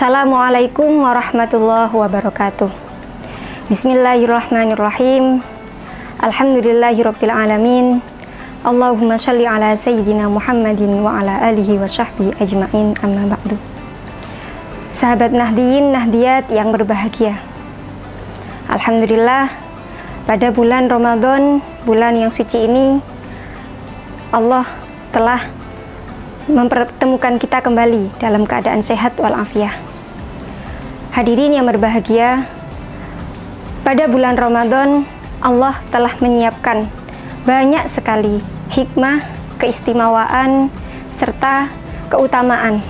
Assalamualaikum warahmatullahi wabarakatuh. Bismillahirrahmanirrahim. Alhamdulillahirabbil alamin. Allahumma shalli ala sayyidina Muhammadin wa ala alihi wa sahbihi ajmain, amma ba'du. Sahabat Nahdiyin, Nahdiyat yang berbahagia, alhamdulillah, pada bulan Ramadan, bulan yang suci ini, Allah telah mempertemukan kita kembali dalam keadaan sehat walafiat. Hadirin yang berbahagia, pada bulan Ramadan Allah telah menyiapkan banyak sekali hikmah, keistimewaan, serta keutamaan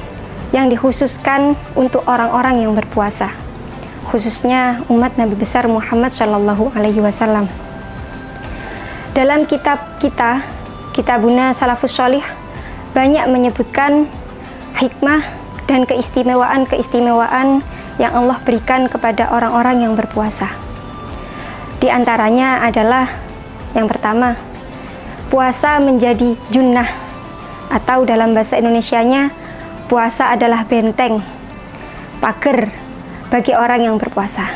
yang dikhususkan untuk orang-orang yang berpuasa, khususnya umat Nabi besar Muhammad Shallallahu Alaihi Wasallam. Dalam kitab kita, Kitabuna Salafus Sholih, banyak menyebutkan hikmah dan keistimewaan-keistimewaan yang Allah berikan kepada orang-orang yang berpuasa. Di antaranya adalah yang pertama, puasa menjadi junnah, atau dalam bahasa Indonesianya, puasa adalah benteng, pagar bagi orang yang berpuasa.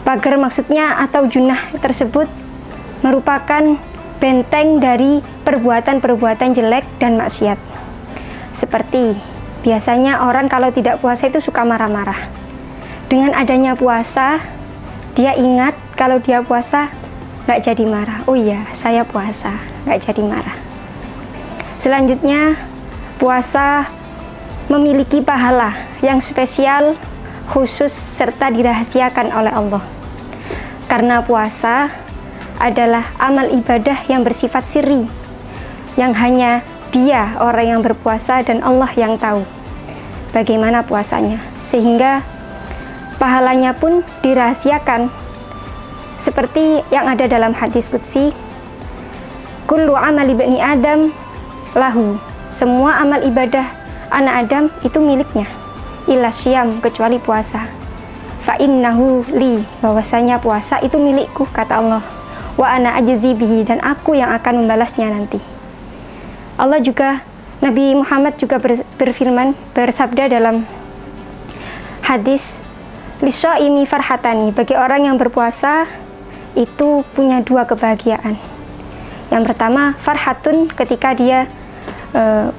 Pagar maksudnya atau junnah tersebut merupakan benteng dari perbuatan-perbuatan jelek dan maksiat. Seperti biasanya orang kalau tidak puasa itu suka marah-marah. Dengan adanya puasa, dia ingat kalau dia puasa nggak jadi marah. Oh iya, saya puasa, nggak jadi marah. Selanjutnya, puasa memiliki pahala yang spesial, khusus, serta dirahasiakan oleh Allah. Karena puasa adalah amal ibadah yang bersifat sirri, yang hanya dia, orang yang berpuasa, dan Allah yang tahu bagaimana puasanya, sehingga pahalanya pun dirahasiakan, seperti yang ada dalam hadis qudsi, kullu amali bani Adam lahu, semua amal ibadah anak Adam itu miliknya, illa syiyam, kecuali puasa, fa innahu li, bahwasanya puasa itu milikku, kata Allah, wa ana ajzi bihi, dan aku yang akan membalasnya nanti. Allah juga, Nabi Muhammad juga berfirman, bersabda dalam hadis, lisyaimi farhatani, bagi orang yang berpuasa itu punya dua kebahagiaan. Yang pertama, farhatun, ketika dia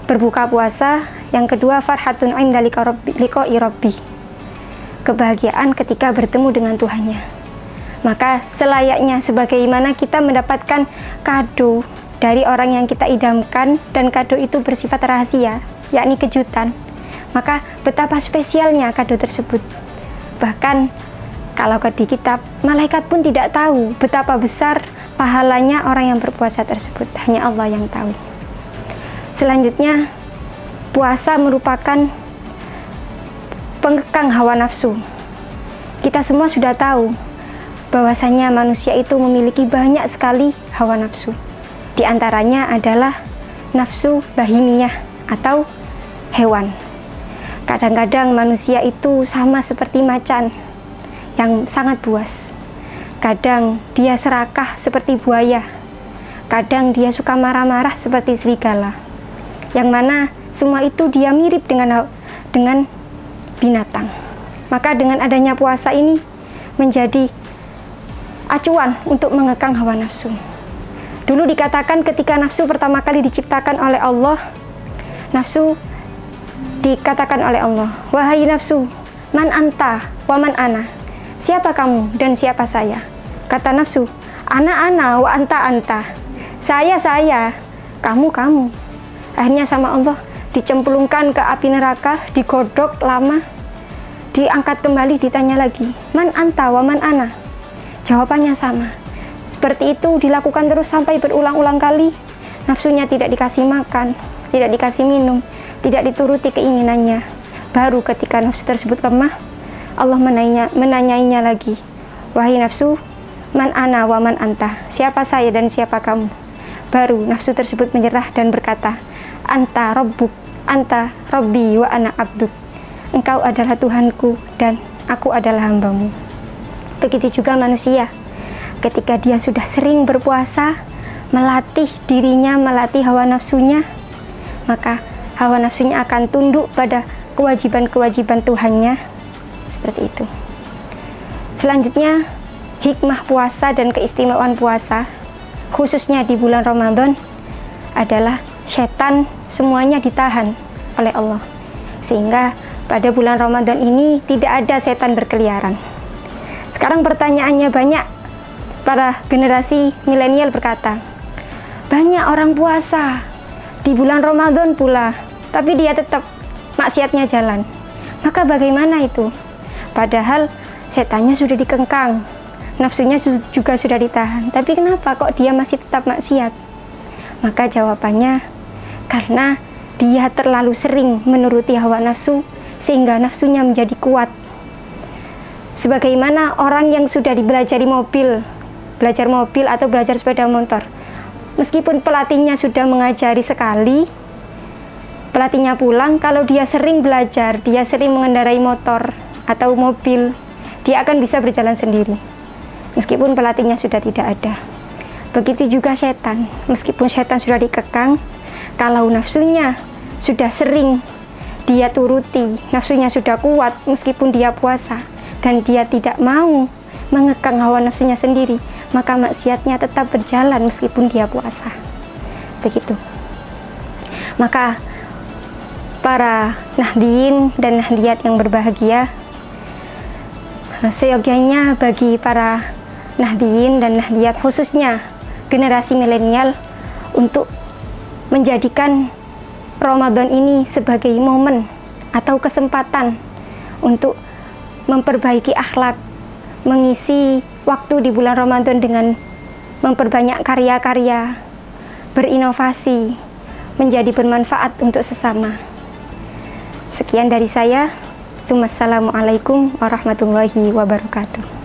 berbuka puasa. Yang kedua, farhatun inda liqa'i rabbi, kebahagiaan ketika bertemu dengan Tuhannya. Maka selayaknya sebagaimana kita mendapatkan kado dari orang yang kita idamkan, dan kado itu bersifat rahasia, yakni kejutan, maka betapa spesialnya kado tersebut. Bahkan kalau di kitab, malaikat pun tidak tahu betapa besar pahalanya orang yang berpuasa tersebut, hanya Allah yang tahu. Selanjutnya, puasa merupakan pengekang hawa nafsu. Kita semua sudah tahu bahwasanya manusia itu memiliki banyak sekali hawa nafsu. Di antaranya adalah nafsu bahimiyah atau hewan. Kadang-kadang manusia itu sama seperti macan yang sangat buas. Kadang dia serakah seperti buaya. Kadang dia suka marah-marah seperti serigala. Yang mana semua itu dia mirip dengan binatang. Maka dengan adanya puasa ini menjadi acuan untuk mengekang hawa nafsu. Dulu dikatakan ketika nafsu pertama kali diciptakan oleh Allah, nafsu dikatakan oleh Allah, wahai nafsu, man anta wa man ana, siapa kamu dan siapa saya? Kata nafsu, ana wa anta, saya, kamu. Akhirnya sama Allah dicemplungkan ke api neraka, digodok lama, diangkat kembali, ditanya lagi, man anta wa man ana. Jawabannya sama. Seperti itu dilakukan terus sampai berulang-ulang kali. Nafsunya tidak dikasih makan, tidak dikasih minum, tidak dituruti keinginannya. Baru ketika nafsu tersebut lemah, Allah menanyainya lagi, wahai nafsu, man ana wa man anta, siapa saya dan siapa kamu? Baru nafsu tersebut menyerah dan berkata, anta rabbuk, anta rabbi wa ana abduk, engkau adalah Tuhanku dan aku adalah hambamu. Begitu juga manusia, ketika dia sudah sering berpuasa, melatih dirinya, melatih hawa nafsunya, maka hawa nafsunya akan tunduk pada kewajiban-kewajiban Tuhannya, seperti itu. Selanjutnya, hikmah puasa dan keistimewaan puasa, khususnya di bulan Ramadan, adalah setan semuanya ditahan oleh Allah. Sehingga pada bulan Ramadan ini tidak ada setan berkeliaran. Sekarang pertanyaannya, banyak para generasi milenial berkata, banyak orang puasa di bulan Ramadan pula, tapi dia tetap maksiatnya jalan. Maka bagaimana itu? Padahal setannya sudah dikengkang, nafsunya juga sudah ditahan, tapi kenapa kok dia masih tetap maksiat? Maka jawabannya, karena dia terlalu sering menuruti hawa nafsu, sehingga nafsunya menjadi kuat. Sebagaimana orang yang sudah belajar mobil atau belajar sepeda motor, meskipun pelatihnya sudah mengajari sekali, pelatihnya pulang, kalau dia sering belajar, dia sering mengendarai motor atau mobil, dia akan bisa berjalan sendiri, meskipun pelatihnya sudah tidak ada. Begitu juga setan, meskipun setan sudah dikekang, kalau nafsunya sudah sering dia turuti, nafsunya sudah kuat, meskipun dia puasa, dan dia tidak mau mengekang hawa nafsunya sendiri, maka maksiatnya tetap berjalan meskipun dia puasa. Begitu. Maka para nahdiyin dan nahdiyat yang berbahagia, seyogianya bagi para nahdiyin dan nahdiyat, khususnya generasi milenial, untuk menjadikan Ramadan ini sebagai momen atau kesempatan untuk memperbaiki akhlak, mengisi waktu di bulan Ramadan dengan memperbanyak karya-karya, berinovasi, menjadi bermanfaat untuk sesama. Sekian dari saya. Wassalamualaikum warahmatullahi wabarakatuh.